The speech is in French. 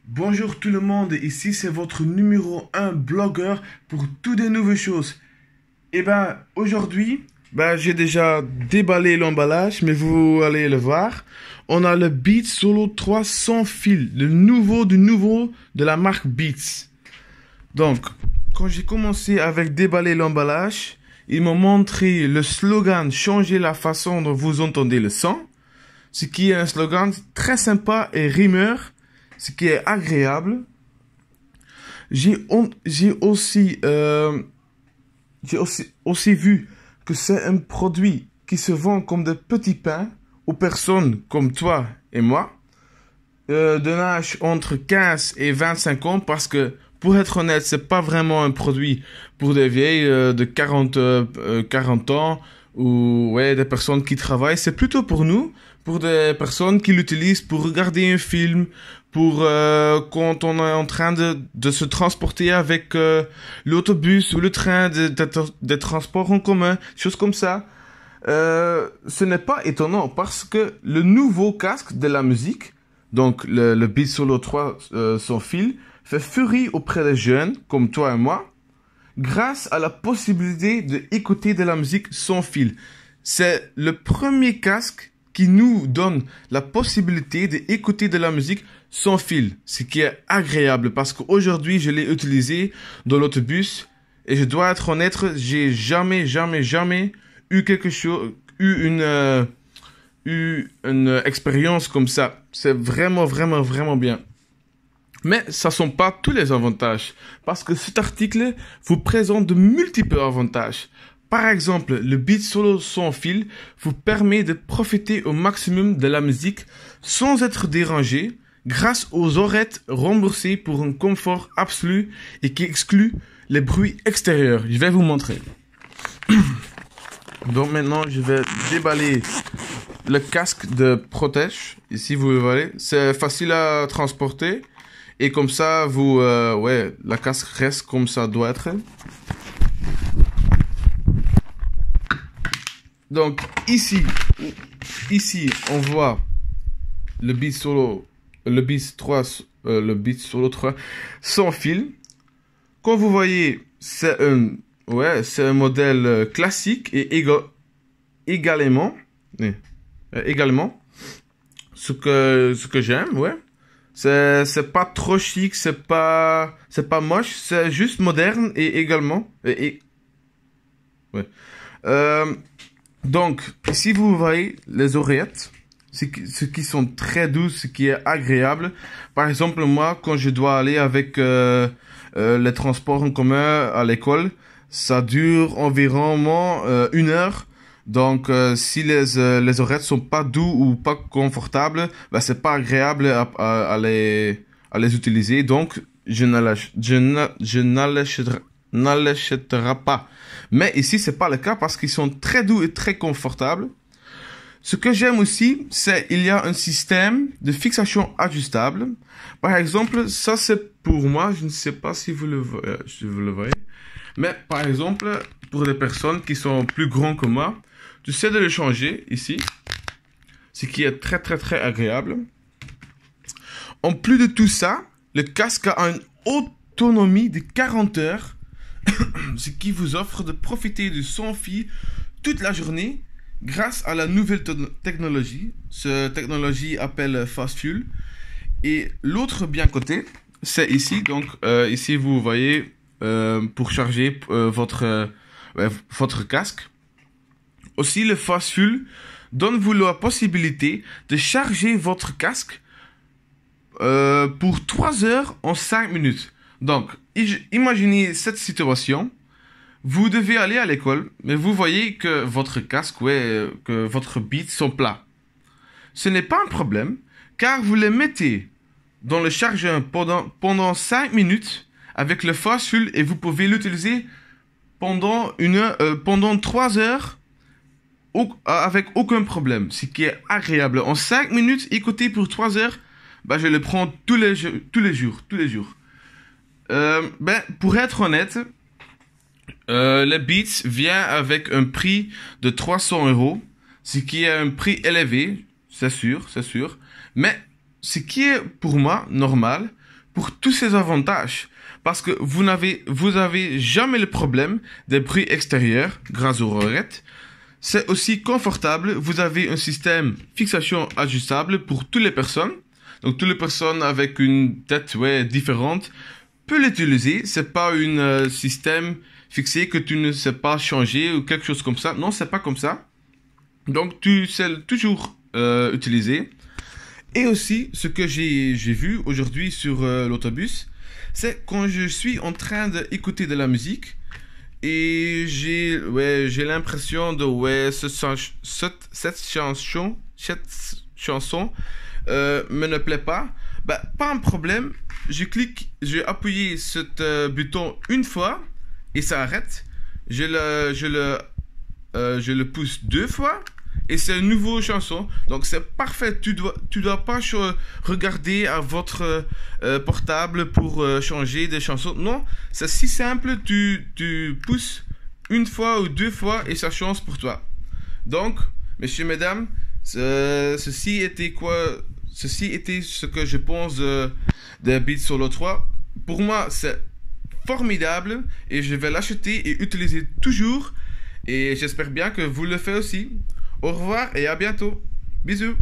Bonjour tout le monde, ici c'est votre numéro un blogueur pour toutes des nouvelles choses. Aujourd'hui, j'ai déjà déballé l'emballage, mais vous allez le voir. On a le Beats Solo 3 sans fil, le nouveau du nouveau de la marque Beats. Donc, quand j'ai commencé avec déballer l'emballage, ils m'ont montré le slogan «Changer la façon dont vous entendez le son», ce qui est un slogan très sympa et rimeur, ce qui est agréable. J'ai aussi vu que c'est un produit qui se vend comme des petits pains aux personnes comme toi et moi, d'un âge entre 15 et 25 ans, parce que, pour être honnête, c'est pas vraiment un produit pour des vieilles de 40 ans ou des personnes qui travaillent. C'est plutôt pour nous, pour des personnes qui l'utilisent pour regarder un film, pour quand on est en train de se transporter avec l'autobus ou le train, des transports en commun, choses comme ça. Ce n'est pas étonnant parce que le nouveau casque de la musique, donc le Beats Solo 3 sans fil, fait furie auprès des jeunes comme toi et moi, grâce à la possibilité d'écouter de la musique sans fil. C'est le premier casque qui nous donne la possibilité d'écouter de la musique sans fil, ce qui est agréable parce qu'aujourd'hui je l'ai utilisé dans l'autobus et je dois être honnête, j'ai jamais eu une expérience comme ça. C'est vraiment bien. Mais ça ne sont pas tous les avantages, parce que cet article vous présente de multiples avantages. Par exemple, le Beats Solo sans fil vous permet de profiter au maximum de la musique sans être dérangé grâce aux oreillettes remboursées pour un confort absolu et qui exclut les bruits extérieurs. Je vais vous montrer. Donc maintenant, je vais déballer le casque de protège. Ici, vous le voyez. C'est facile à transporter. Et comme ça, la casque reste comme ça doit être. Donc ici, on voit le Beats Solo 3 sans fil. Comme vous voyez, c'est un modèle classique et également, ce que j'aime, C'est pas trop chic, c'est pas moche, c'est juste moderne et également. Donc, ici vous voyez les oreillettes, ce qui sont très douces, ce qui est agréable. Par exemple, moi, quand je dois aller avec les transports en commun à l'école, ça dure environ 1 heure. Donc, si les oreillettes sont pas doux ou pas confortables, c'est pas agréable à les utiliser. Donc, je n'achèterai pas. Mais ici, c'est pas le cas parce qu'ils sont très doux et très confortables. Ce que j'aime aussi, c'est il y a un système de fixation ajustable. Par exemple, ça c'est pour moi, je ne sais pas si vous le voyez. Mais par exemple, pour des personnes qui sont plus grands que moi, tu sais de le changer ici, ce qui est très agréable. En plus de tout ça, le casque a une autonomie de 40 heures, ce qui vous offre de profiter du sans fil toute la journée grâce à la nouvelle technologie. Cette technologie appelle Fast Fuel. Et l'autre bien côté, c'est ici. Donc ici vous voyez pour charger votre casque. Aussi, le Fast Fuel donne-vous la possibilité de charger votre casque pour 3 heures en 5 minutes. Donc, imaginez cette situation. Vous devez aller à l'école, mais vous voyez que votre casque, que votre Beats sont plats. Ce n'est pas un problème, car vous les mettez dans le chargeur pendant 5 minutes avec le Fast Fuel et vous pouvez l'utiliser pendant 3 heures avec aucun problème, ce qui est agréable. En 5 minutes, écoutez pour 3 heures, je le prends tous les jours. Pour être honnête, le Beats vient avec un prix de 300 €, ce qui est un prix élevé, c'est sûr. Mais ce qui est pour moi normal, pour tous ces avantages. Parce que vous avez jamais le problème des bruits extérieurs grâce aux oreillettes. C'est aussi confortable. Vous avez un système fixation ajustable pour toutes les personnes. Donc, toutes les personnes avec une tête, différente peuvent l'utiliser. C'est pas un système fixé que tu ne sais pas changer ou quelque chose comme ça. Non, c'est pas comme ça. Donc, tu sais toujours utiliser. Et aussi, ce que j'ai vu aujourd'hui sur l'autobus, c'est quand je suis en train d'écouter de la musique et j'ai l'impression de cette chanson me ne plaît pas. Bah, pas un problème. J'ai appuyé ce bouton une fois et ça arrête. Je le pousse deux fois et c'est une nouvelle chanson. Donc c'est parfait. Tu dois pas regarder à votre portable pour changer des chansons. Non, c'est si simple. Tu pousses une fois ou deux fois et ça change pour toi. Donc, messieurs, mesdames, ceci était ce que je pense de Beats Solo 3. Pour moi, c'est formidable et je vais l'acheter et utiliser toujours. Et j'espère bien que vous le faites aussi. Au revoir et à bientôt. Bisous.